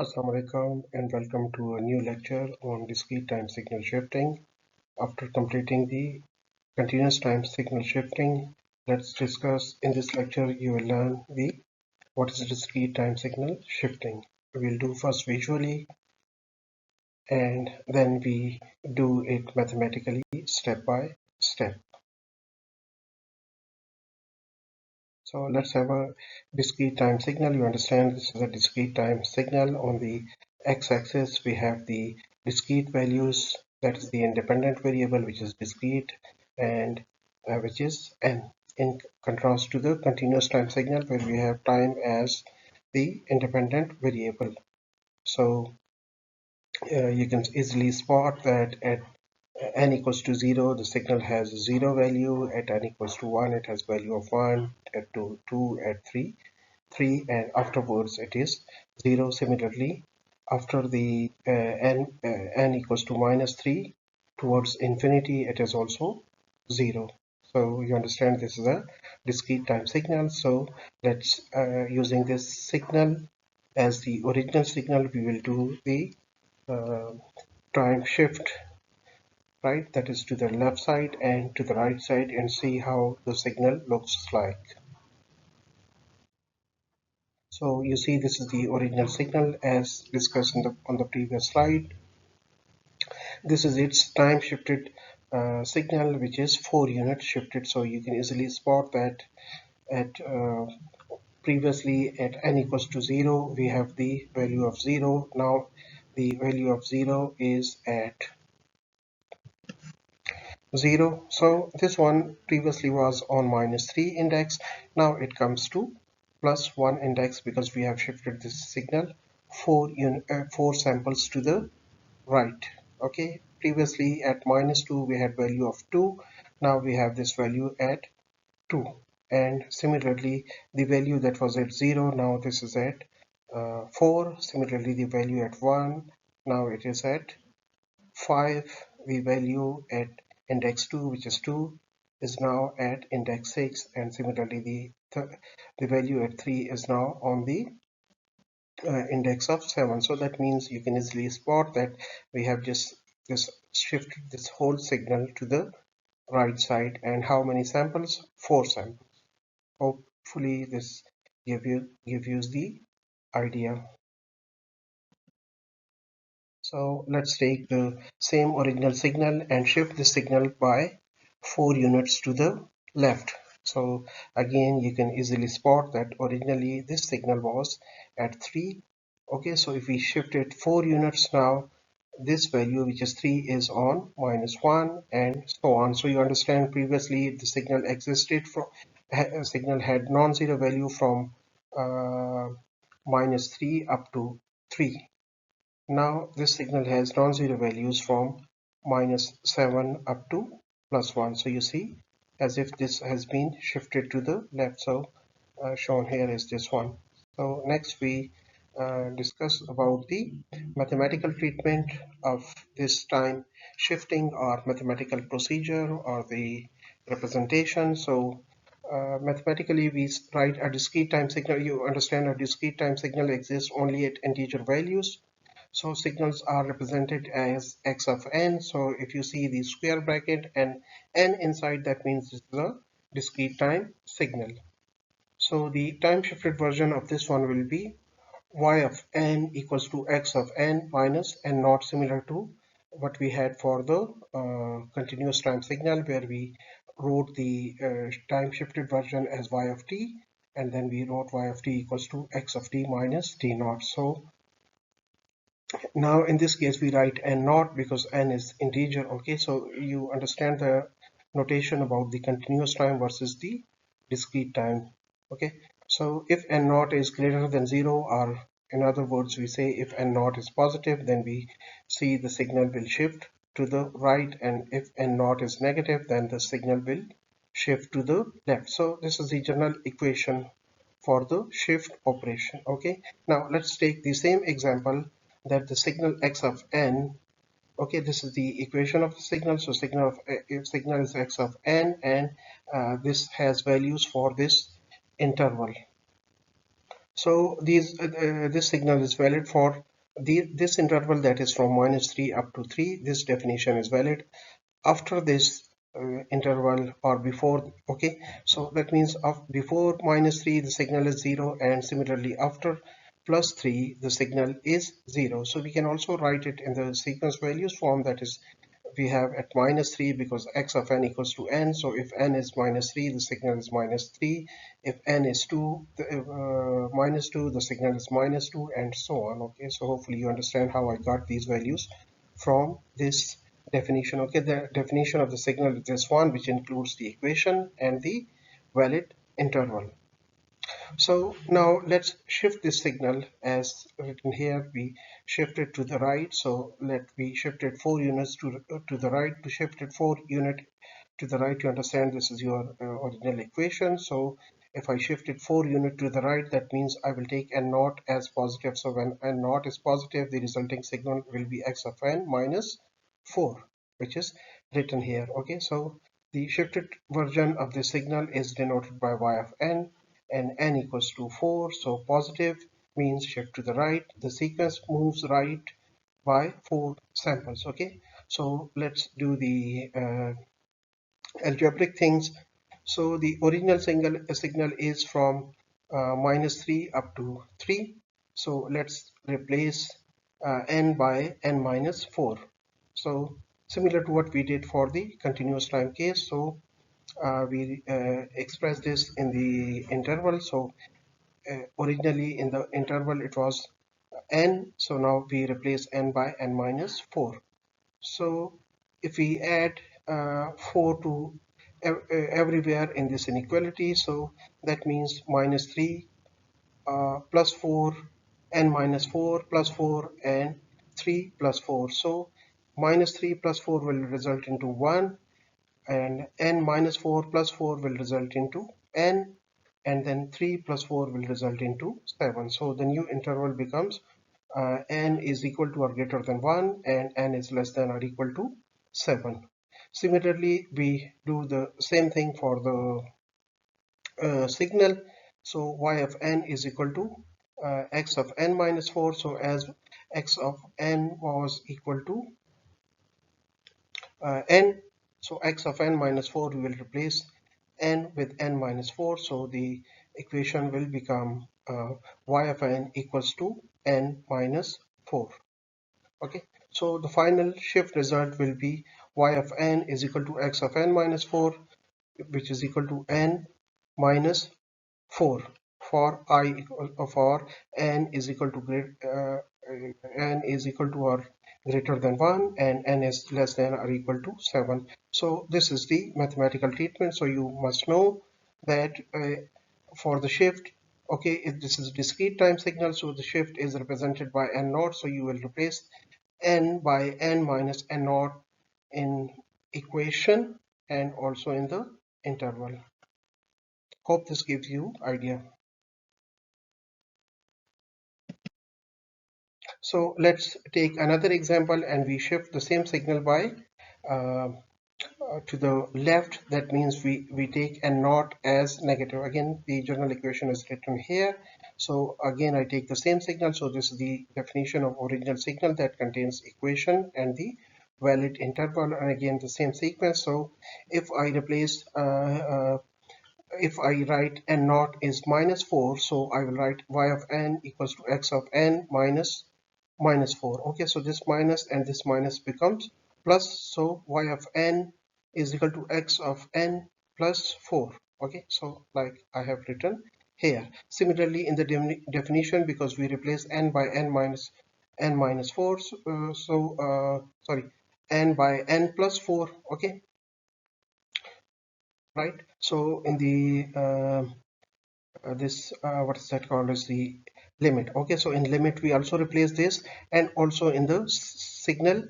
Assalamualaikum and welcome to a new lecture on discrete time signal shifting. After completing the continuous time signal shifting, let's discuss in this lecture you will learn what is discrete time signal shifting. We'll do first visually and then we do it mathematically step by step. So let's have a discrete time signal. You understand this is a discrete time signal. On the x-axis we have the discrete values, that is the independent variable which is discrete and which is n, in contrast to the continuous time signal where we have time as the independent variable. So you can easily spot that at n equals to 0 the signal has 0 value, at n equals to 1 it has value of 1, at 2 at 3, and afterwards it is 0. Similarly, after the n equals to minus 3 towards infinity it is also 0. So you understand this is a discrete time signal. So let's using this signal as the original signal we will do the uh, time shift, right, that is to the left side and to the right side, and see how the signal looks like. So you see this is the original signal as discussed on the previous slide. This is its time shifted signal, which is 4 units shifted. So you can easily spot that at previously at n equals to 0 we have the value of 0. Now the value of 0 is at 0. So this one previously was on minus 3 index. Now it comes to plus 1 index because we have shifted this signal 4 samples to the right. Okay, previously at minus 2 we had value of 2. Now we have this value at 2, and similarly the value that was at 0, now this is at 4. Similarly the value at 1, now it is at 5. The value at index 2, which is 2, is now at index 6, and similarly the value at 3 is now on the index of 7. So that means you can easily spot that we have just shifted this whole signal to the right side. And how many samples? 4 samples. Hopefully this gives you the idea. So let's take the same original signal and shift the signal by 4 units to the left. So again you can easily spot that originally this signal was at 3. Okay, so if we shift it 4 units, now this value which is 3 is on minus 1 and so on. So you understand previously the signal existed from signal had non-zero value from minus 3 up to 3. Now this signal has non-zero values from minus 7 up to plus 1. So you see as if this has been shifted to the left. So shown here is this one. So next we discuss about the mathematical treatment of this time shifting or mathematical procedure or the representation. So mathematically we write a discrete time signal. You understand a discrete time signal exists only at integer values. So signals are represented as x of n. So if you see the square bracket and n inside, that means this is a discrete time signal. So the time shifted version of this one will be y of n equals to x of n minus n naught, similar to what we had for the continuous time signal, where we wrote the time shifted version as y of t, and then we wrote y of t equals to x of t minus t naught. So now in this case we write n naught because n is integer. Okay, so you understand the notation about the continuous time versus the discrete time. Okay, so if n naught is greater than 0, or in other words we say if n naught is positive, then we see the signal will shift to the right, and if n naught is negative, then the signal will shift to the left. So this is the general equation for the shift operation. Okay, now let's take the same example, that the signal x of n. Okay, this is the equation of the signal. So signal is x of n, and this has values for this interval. So this signal is valid for this interval that is from -3 up to 3, this definition is valid. After this interval or before, okay, so that means before -3 the signal is 0, and similarly after +3 the signal is 0. So we can also write it in the sequence values form, that is we have at -3 because x of n equals to n. So if n is -3, the signal is -3. If n is 2, -2, the signal is -2, and so on. Okay, so hopefully you understand how I got these values from this definition. Okay, the definition of the signal is this one, which includes the equation and the valid interval. So now let's shift this signal as written here. We shift it to the right. So we shift it 4 units to the right. To shift it 4 unit to the right, you understand this is your original equation. So if I shift it 4 unit to the right, that means I will take n naught as positive. So when n naught is positive, the resulting signal will be x of n minus 4, which is written here. Okay, so the shifted version of the signal is denoted by y of n, and n equals to 4. So positive means shift to the right. The sequence moves right by 4 samples. Okay, so let's do the algebraic things. So the original signal is from -3 up to 3. So let's replace n by n minus 4. So similar to what we did for the continuous time case. So we express this in the interval. So originally in the interval it was n. So now we replace n by n minus 4. So if we add 4 to everywhere in this inequality, so that means -3 plus 4, n minus 4 plus 4, and 3 plus 4. So -3 plus 4 will result into 1, and n minus 4 plus 4 will result into n, and then 3 plus 4 will result into 7. So the new interval becomes n is equal to or greater than 1, and n is less than or equal to 7. Similarly, we do the same thing for the signal. So y of n is equal to x of n minus 4. So as x of n was equal to n, so x of n minus 4, we will replace n with n minus 4. So the equation will become y of n equals to n minus 4. Okay, so the final shift result will be y of n is equal to x of n minus 4, which is equal to n minus 4 for for n is equal to n is equal to or greater than 1, and n is less than or equal to 7. So this is the mathematical treatment. So you must know that for the shift, okay, if this is discrete time signal, so the shift is represented by n naught. So you will replace n by n minus n naught in equation and also in the interval. Hope this gives you idea. So let's take another example, and we shift the same signal by to the left. That means we take n naught as negative. Again, the general equation is written here. So again, I take the same signal. So this is the definition of original signal that contains equation and the valid interval, and again the same sequence. So if I replace if I write n naught is -4, so I will write y of n equals to x of n minus -4. Okay, so this minus and this minus becomes plus. So y of n is equal to x of n plus 4. Okay, so like I have written here. Similarly, in the definition, because we replace n by n minus 4, sorry, n by n plus 4. Okay, right. So in the this what is that called as the limit. Okay, so in limit we also replace this, and also in the signal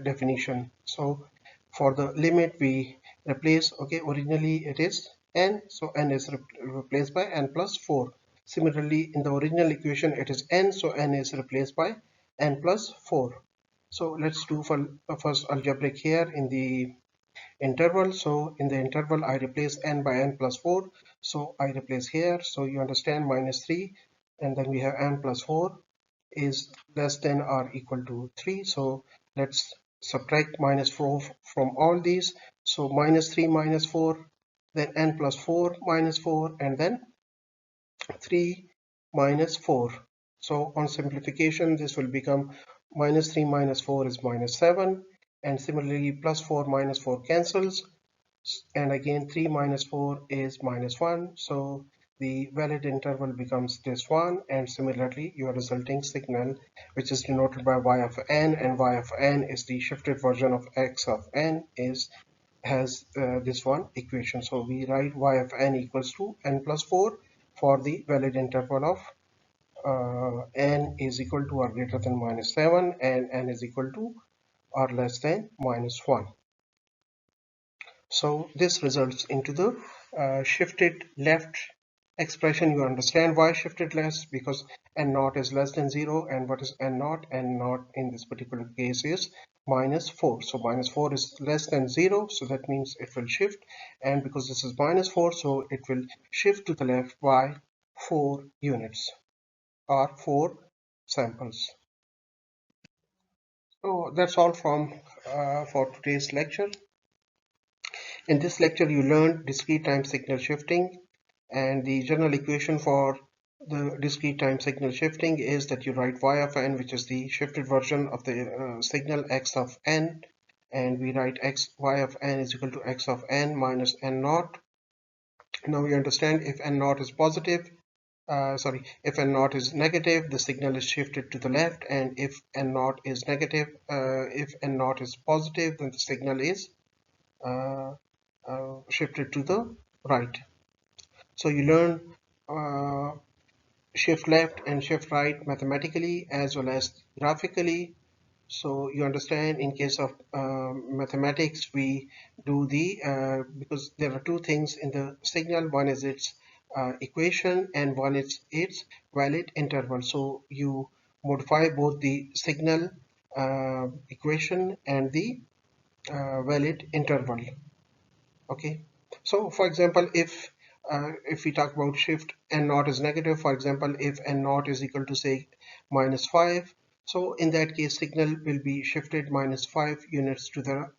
definition. So for the limit we replace, okay, originally it is n, so n is replaced by n plus 4. Similarly, in the original equation it is n, so n is replaced by n plus 4. So let's do for first algebraic here in the interval. So in the interval I replace n by n plus 4. So I replace here. So you understand -3, and then we have n plus 4. is less than or equal to 3. So let's subtract minus 4 from all these. So minus 3 minus 4, then n plus 4 minus 4, and then 3 minus 4. So on simplification, this will become minus 3 minus 4 is minus 7, and similarly plus 4 minus 4 cancels, and again 3 minus 4 is minus 1. So the valid interval becomes this one, and similarly your resulting signal, which is denoted by y of n, and y of n is the shifted version of x of n, is has this one equation. So we write y of n equals to n plus 4 for the valid interval of n is equal to or greater than minus 7 and n is equal to or less than minus 1. So this results into the shifted left expression. You understand why shifted left, because n naught is less than 0, and what is n naught? N naught in this particular case is minus 4. So minus 4 is less than 0, so that means it will shift, and because this is minus 4, so it will shift to the left by 4 units or 4 samples. So that's all from for today's lecture. In this lecture, you learned discrete time signal shifting, and the general equation for the discrete time signal shifting is that you write y of n, which is the shifted version of the signal x of n, and we write y of n is equal to x of n minus n naught. Now we understand if n naught is positive, if n naught is negative, the signal is shifted to the left, and if n naught is negative, if n naught is positive, then the signal is uh, shifted to the right. So you learn shift left and shift right mathematically as well as graphically. So you understand in case of mathematics, we do the because there are two things in the signal. One is its equation and one is its valid interval. So you modify both the signal equation and the valid interval. Okay, so for example, if we talk about shift n naught is negative, for example, if n naught is equal to say minus 5, so in that case signal will be shifted minus 5 units to the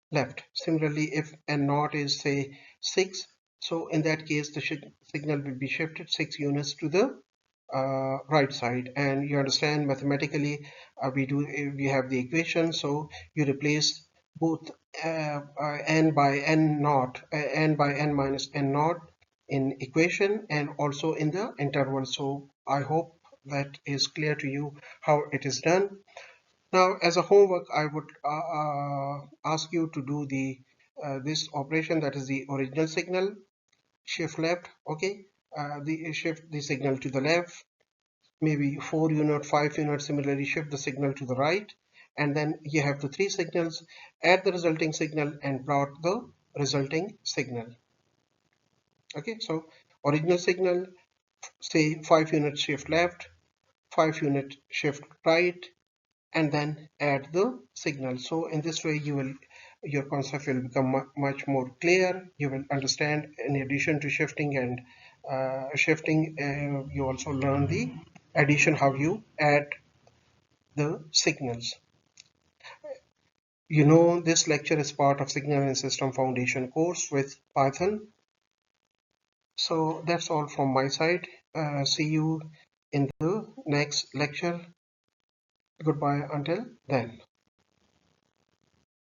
left. Similarly, if n naught is say 6, so in that case the signal will be shifted 6 units to the right side. And you understand mathematically, we have the equation, so you replace both n by n naught, n by n minus n naught in equation and also in the interval. So I hope that is clear to you how it is done. Now, as a homework, I would ask you to do the this operation, that is the original signal, shift left. Okay, the shift the signal to the left, maybe 4 unit, 5 units. Similarly, shift the signal to the right, and then you have the three signals. Add the resulting signal and plot the resulting signal. Okay, so original signal, say 5 unit shift left, 5 unit shift right, and then add the signal. So in this way your concept will become much more clear. You will understand, in addition to shifting and shifting, you also learn the addition, how you add the signals. You know, this lecture is part of Signal and System Foundation course with Python. So that's all from my side. See you in the next lecture. Goodbye until then.